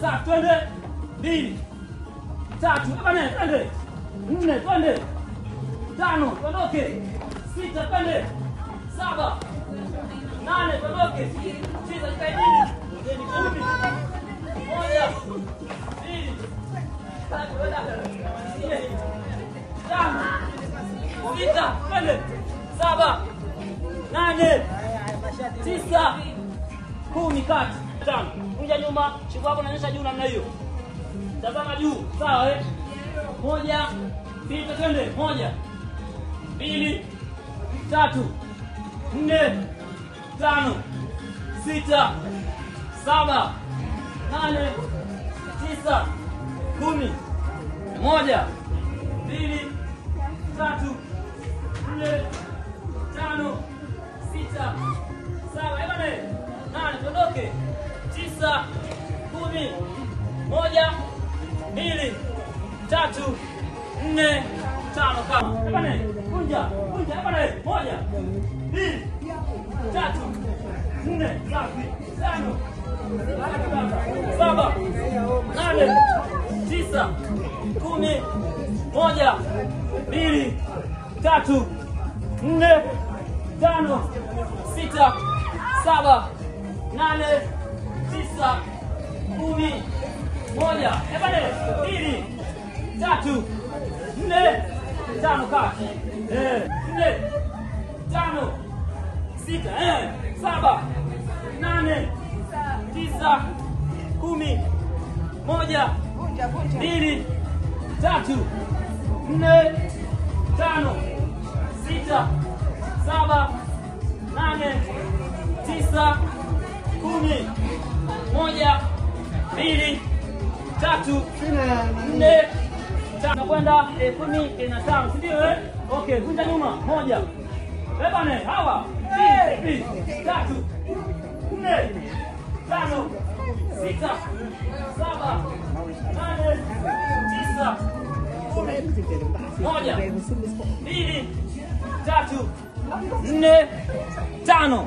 Sasa twende. 2 3 bana twende. 4 twende. 5 tuondoke. 6 twende. 7 8 tuondoke. 9 jikaidini. Ndeni 10. 1 2 3 wenda. 5 6 twende. 7 8 9 10 kati. 5 kuja nyuma, shingo yako inaonyesha juu namna hiyo. Tazama juu, sawa eh? 1 2 twende. 1 2 3 4 5 6 7 8 9 10. 1 2 3 4 5 6 7 ebane 8 tuondoke. 9 10 1 2 3 4 5 kama ebane kunja ebane 1 2 3 4 safi 5 7 8 9 10 1 2 3 4 5 6 7 8 9 10 1 ebane 2 3 4 5 kati 4 5 6 7 8 9 10 1 2 3 4 5 6 7 8 9 10 1 2 3 4 5 kwenda 10 na 5 si ndio eh? Okay, kunja nyuma 1 ebane hawa 2 3 4 5 6 7 8 9 1 2 3 4 5.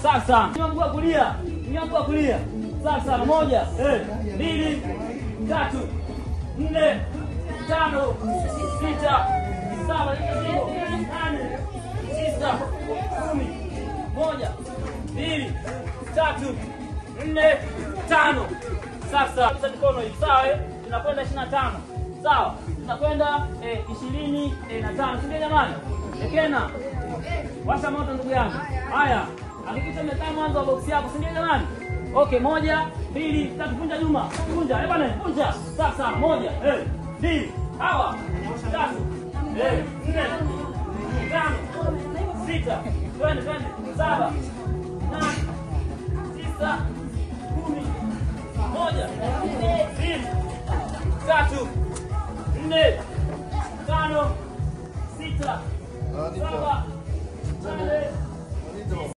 Sasa nyongo kulia, nyongo kulia. Sasa 1 2 3 4 5 6 7 8 9 10 1 2 3 4 5. Sasa mkono hivi sawa eh? Tunakwenda 25. Sawa? Tunakwenda 25. Ndio jamani. Ekena. Washa moto ndugu yangu. Haya. Hakikisha umekaa mwanzo wa box yako, si ndio jamani? Okay, 1 2 3 kunja nyuma. Kunja, bwana, kunja. Sasa 1 2 hawa 3 4 5 6 twende 7 8 9 10 1 2 3 4 5 6 7 8